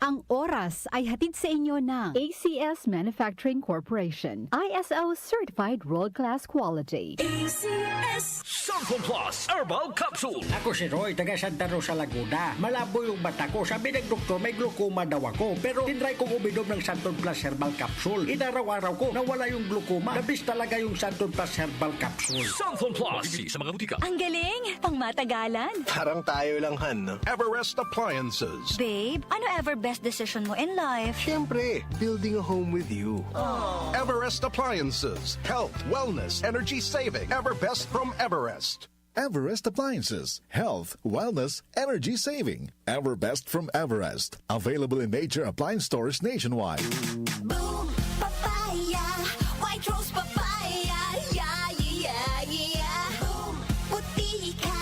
Ang oras ay hatid sa inyo ng ACS Manufacturing Corporation. ISO Certified World-Class Quality. ACS Santon Plus Herbal Capsule. Ako si Roy, taga Santa Rosa, Laguna. Malabo yung mata ko. Sabi ng doktor, may glaucoma daw ako. Pero tinry kong uminom ng Santon Plus Herbal Capsule. Inaraw-araw ko, nawala yung glaucoma. Nabis talaga yung Santon Plus Herbal Capsule. Santon Plus. Mabibili sa mga butika. Ang galing! Pangmatagalan! Parang tayo lang, Han, no? Everest Appliances. Babe, ano ever best decision mo in life? Siyempre, building a home with you. Everest Appliances. Health, wellness, energy saving. Everbest from Everest. Everest Appliances. Health, wellness, energy saving. Everbest from Everest. Available in major appliance stores nationwide. Boom, papaya, white rose papaya, yeah, yeah, yeah. Boom, puti ka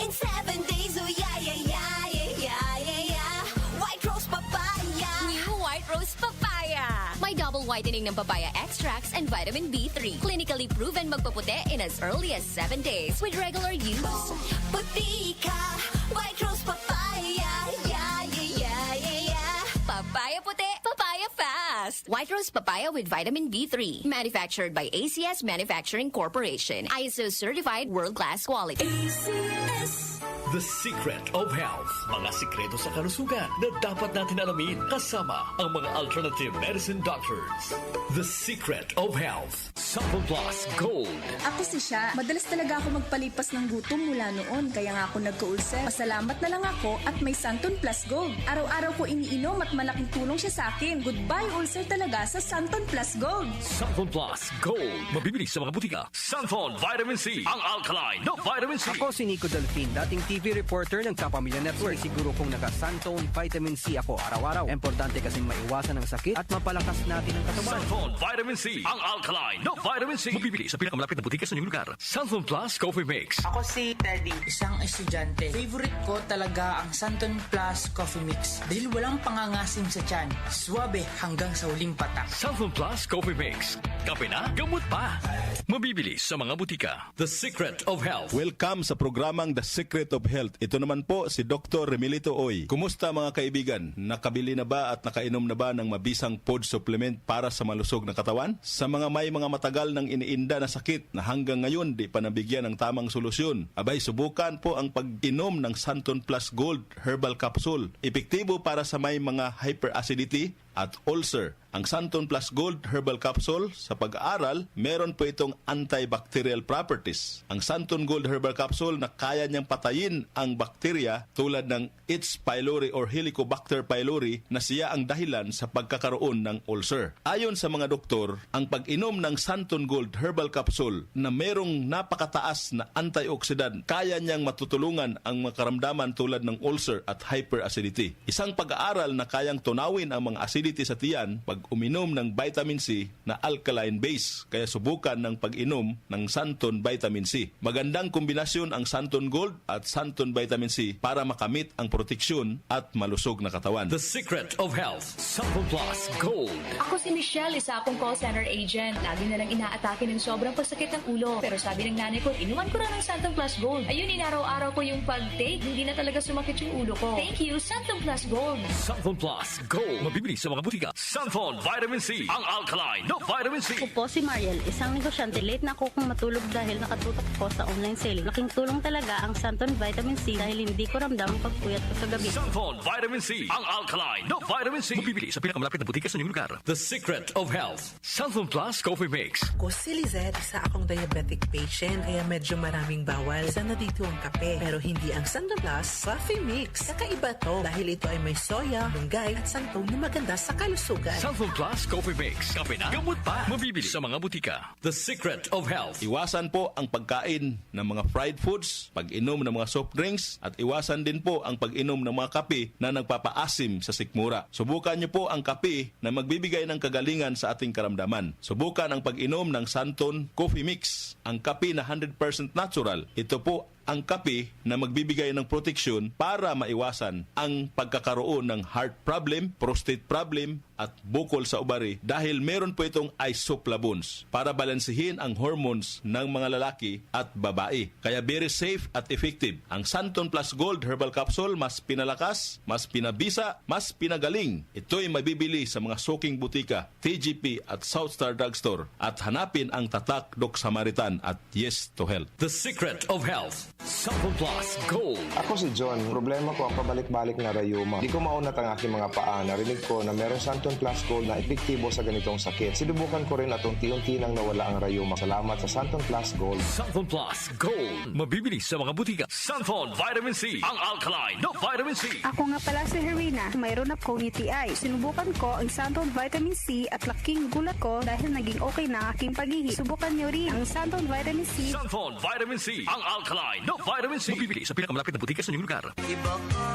in 7 days, oh yeah, yeah, yeah, yeah, yeah, yeah. White rose papaya. New White Rose Papaya. May double whitening ng papaya extracts and vitamin B3. Clinically proven magpaputi in as early as 7 days with regular use. Boom, puti ka, white rose papaya, yeah, yeah, yeah, yeah, yeah. Papaya puti, papaya fast. White Rose Papaya with vitamin B3. Manufactured by ACS Manufacturing Corporation. ISO certified world-class quality. ACS. The Secret of Health. Mga sikreto sa kalusugan na dapat natin alamin kasama ang mga alternative medicine doctors. The Secret of Health. Santon Plus Gold. Ako si Sha. Madalas talaga ako magpalipas ng gutom mula noon, kaya nga ako nagka-ulcer. Pasalamat na lang ako at may Santon Plus Gold. Araw-araw ko iniinom at malaking tulong siya sa akin. Goodbye ulcer talaga sa Santon Plus Gold. Santon Plus Gold. Mabibili sa mga butika. Santon Vitamin C. Ang alkaline na vitamin C. Ako si Nico Delfin, dating TV reporter ng Kapamilya Network. Siguro kong naka-Santon Vitamin C ako araw-araw. Importante kasing maiwasan ang sakit at mapalakas natin ang katawan. Santon Vitamin C. Ang alkaline na vitamin C. Mabibili sa pinakamalapit na butika sa inyong lugar. Santon Plus Coffee Mix. Ako si Teddy, isang estudyante. Favorite ko talaga ang Santon Plus Coffee Mix dahil walang pangangasim sa tiyan. Suwabe hanggang sa huling patak. Santon Plus Coffee Mix. Kape na, gamot pa. Mabibili sa mga butika. The Secret of Health. Welcome sa programang The Secret of Health. Ito naman po si Dr. Remilito Oy. Kumusta mga kaibigan? Nakabili na ba at nakainom na ba ng mabisang food supplement para sa malusog na katawan? Sa mga may mga matagal nang iniinda na sakit na hanggang ngayon di pa nabigyan ng tamang solusyon, abay subukan po ang pag-inom ng Santon Plus Gold Herbal Capsule. Epektibo para sa may mga hyperacidity at ulcer. Ang Santon Plus Gold Herbal Capsule, sa pag-aaral, meron po itong antibacterial properties. Ang Santon Gold Herbal Capsule na kaya niyang patayin ang bakterya tulad ng H. pylori or Helicobacter pylori na siya ang dahilan sa pagkakaroon ng ulcer. Ayon sa mga doktor, ang pag-inom ng Santon Gold Herbal Capsule na merong napakataas na antioxidant, kaya niyang matutulungan ang mga karamdaman tulad ng ulcer at hyperacidity. Isang pag-aaral na kayang tunawin ang mga acidity sa tiyan pag uminom ng vitamin C na alkaline base, kaya subukan ng pag-inom ng Santon Vitamin C. Magandang kombinasyon ang Santon Gold at Santon Vitamin C para makamit ang proteksyon at malusog na katawan. The Secret of Health. Santon Plus Gold. Ako si Michelle, isa akong call center agent. Lagi na lang inaatake ng sobrang pasakit ng ulo. Pero sabi ng nanay ko, inuman ko na ng Santon Plus Gold. Ayun, inaraw-araw ko yung pag-take. Hindi na talaga sumakit yung ulo ko. Thank you, Santon Plus Gold. Santon Plus Gold. Mabibili sa mga butika. Santon Vitamin C. Ang alkaline na vitamin C. Ako po si Mariel, isang negosyante. Late na ako kung matulog dahil nakatutok ko sa online selling. Laking tulong talaga ang Santon Vitamin C dahil hindi ko ramdam ang pagpuyat ko sa gabi. Santon Vitamin C. Ang alkaline na vitamin C. Mabibili sa pinakamalapit na butika sa inyong lugar. The Secret of Health. Santon Plus Coffee Mix. Ako si Lizette, isa akong diabetic patient kaya medyo maraming bawal. Isa na dito ang kape pero hindi ang Santon Plus Coffee Mix. Kakaiba to dahil ito ay may soya, lunggay at santol na maganda sa kalusugan. Santon Plus Coffee Mix. Kape na, gamot pa. Mabibili sa mga butika. The Secret of Health. Iwasan po ang pagkain ng mga fried foods, pag-inom ng mga soft drinks, at iwasan din po ang pag-inom ng mga kape na nagpapaasim sa sikmura. Subukan niyo po ang kape na magbibigay ng kagalingan sa ating karamdaman. Subukan ang pag-inom ng Santon Coffee Mix, ang kape na 100% natural. Ito po ang kape na magbibigay ng proteksyon para maiwasan ang pagkakaroon ng heart problem, prostate problem, at bukol sa ubari dahil meron po itong isoflavones para balansehin ang hormones ng mga lalaki at babae. Kaya very safe at effective. Ang Santon Plus Gold Herbal Capsule mas pinalakas, mas pinabisa, mas pinagaling. Ito'y mabibili sa mga suking butika, TGP at Southstar Drugstore at hanapin ang tatak Doc Samaritan at Yes to Health. The Secret of Health. Santon Plus Gold. Ako si John. Problema ko ang pabalik-balik na rayuma. Di ko maunat ang aking mga paa. Narinig ko na merong Santon Plus Gold na epektibo sa ganitong sakit. Sinubukan ko rin at unti-unti nang nawala ang rayuma. Salamat sa Santon Plus Gold. Santon Plus Gold. Mabibili sa mga butika. Santon Vitamin C. Ang alkaline na vitamin C. Ako nga pala si Herina. Mayroon akong UTI. Sinubukan ko ang Santon Vitamin C at laking gulat ko dahil naging okay na ang aking paghihi. Subukan niyo rin ang Santon Vitamin C. Santon Vitamin C. Ang alkaline na vitamin C. Mabibili sa pinakamalapit na butika sa inyong lugar. Iba ka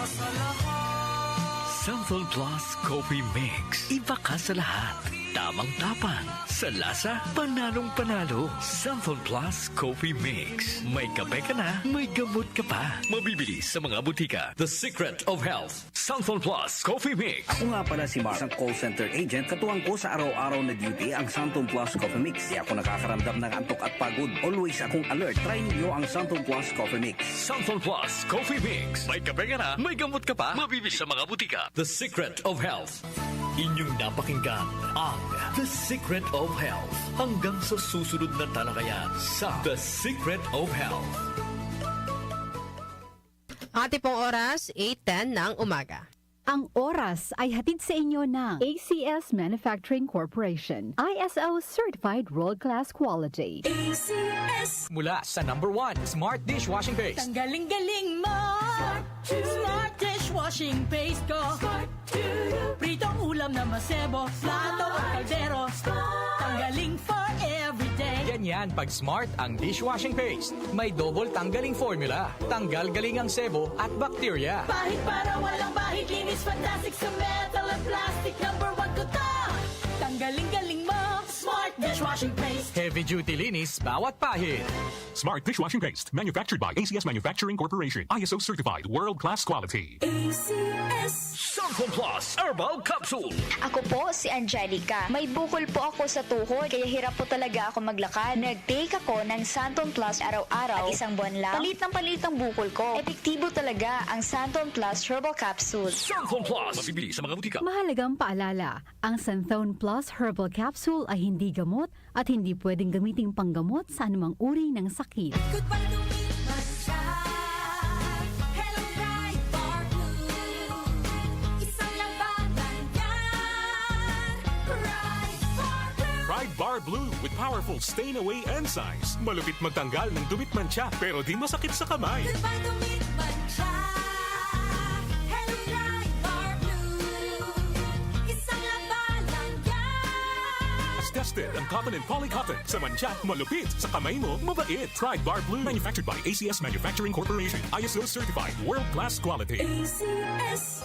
sa lahat. Santon Plus Coffee Mix. Iba ka sa lahat. Tamang-tapang. Sa lasa, panalong-panalo. Santon Plus Coffee Mix. May kape ka na, may gamot ka pa. Mabibili sa mga butika. The Secret of Health. Santon Plus Coffee Mix. Ako nga pala si Mark, isang call center agent. Katuwang ko sa araw-araw na duty ang Santon Plus Coffee Mix. Di ako nakakaramdam ng antok at pagod. Always akong alert. Try niyo ang Santon Plus Coffee Mix. Santon Plus Coffee Mix. May kape ka na, may gamot ka pa. Mabibili sa mga butika. The Secret of Health. Inyong napakinggan ang The Secret of Health. Hanggang sa susunod na talakayan sa The Secret of Health. Ate pong oras, 8:10 ng umaga. Ang oras ay hatid sa inyo ng ACS Manufacturing Corporation. ISO Certified World-Class Quality. ACS. Mula sa #1 Smart Dishwashing Paste. Tanggaling-galing mo. Smart dishwashing paste ko. Pritong ulam na masebo. Plato at kaldero. Tanggaling for everyday. Ganyan pag Smart ang dishwashing paste. May double tanggaling formula. Tanggal galing ang sebo at bakterya. Bahid para walang bahid. Linis fantastic sa metal at plastic. #1 ko to. Tanggaling-galing mo. Smart dishwashing paste. Heavy duty linis bawat pahid. Smart Dishwashing Paste, manufactured by ACS Manufacturing Corporation. ISO certified, world-class quality. ACS. Santon Plus Herbal Capsule. Ako po si Angelica. May bukol po ako sa tuhod, kaya hirap po talaga ako maglakad. Nag-take ako ng Santon Plus araw-araw at isang buwan lang. Palit ang bukol ko. Epektibo talaga ang Santon Plus Herbal Capsule. Santon Plus. Mabibili sa mga butika. Mahalagang paalala, ang Santon Plus Herbal Capsule ay hindi gamot at hindi pwedeng gamiting panggamot sa anumang uri ng sakit. Goodbye to me, Hello, Bright Bar Blue. Isang labanan yan. Bright Bar Blue. Pride Bar Blue with powerful stain-away enzymes. Malupit magtanggal ng dumit mancha pero di masakit sa kamay. Goodbye to me, Hello, Bright Bar Blue. Isang labanan yan. As tested ang cotton and polycotton. Sa mancha, malupit. Sa kamay mo, mabait. Pride Bar Blue, manufactured by ACS Manufacturing Corporation. ISO certified, world-class quality. ACS.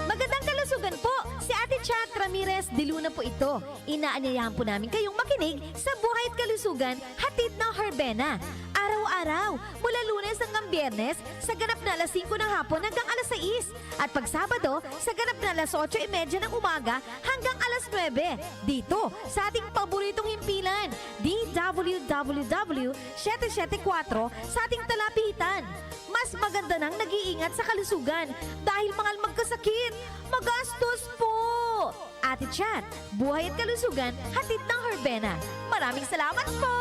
Magandang kalusugan po! Si Ate Chat Ramirez de Luna po ito. Inaanyayahan po namin kayong makinig sa Buhay at Kalusugan, hatid ng Herbena. Araw-araw, mula Lunes hanggang Biyernes, sa ganap na alas 5 ng hapon hanggang alas 6. At pag Sabado, sa ganap na alas 8:30 ng umaga hanggang alas 9. Dito, sa ating paboritong himpilan, DWWW 774 sa ating talapitan. Mas maganda nang nag-iingat sa kalusugan dahil mahal magkasakit. Magastos po! Ate Chat, Buhay at Kalusugan, hatid ng Herbena. Maraming salamat po!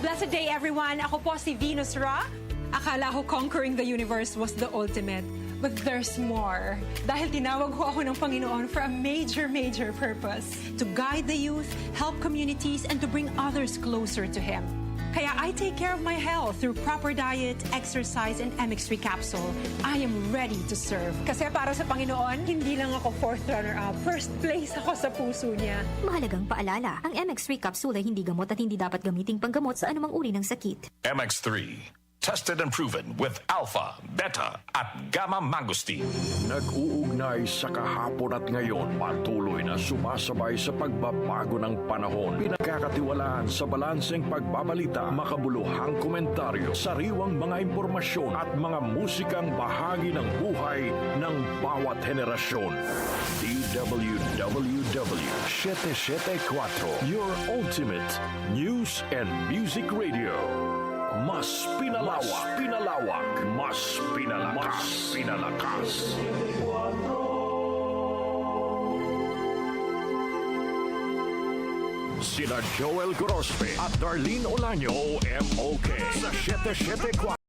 Blessed day everyone! Ako po si Venus Ra. Akala ko conquering the universe was the ultimate. But there's more. Dahil tinawag ko ako ng Panginoon for a major purpose. To guide the youth, help communities, and to bring others closer to Him. Kaya I take care of my health through proper diet, exercise, and MX3 capsule. I am ready to serve. Kasi para sa Panginoon, hindi lang ako 4th runner-up. First place ako sa puso niya. Mahalagang paalala, ang MX3 capsule ay hindi gamot at hindi dapat gamiting panggamot sa anumang uri ng sakit. MX3. Tested and proven with alpha, beta, at gamma mangosteen. Nag-uugnay sa kahapon at ngayon, patuloy na sumasabay sa pagbabago ng panahon. Pinagkakatiwalaan sa balanseng pagbabalita, makabuluhang komentaryo, sariwang mga impormasyon at mga musikang bahagi ng buhay ng bawat henerasyon. DWWW 774, your ultimate news and music radio. Mas pinalawak, mas pinalakas. Sina Joel Gorospe at Darlene Olaño, OMOK sa 774.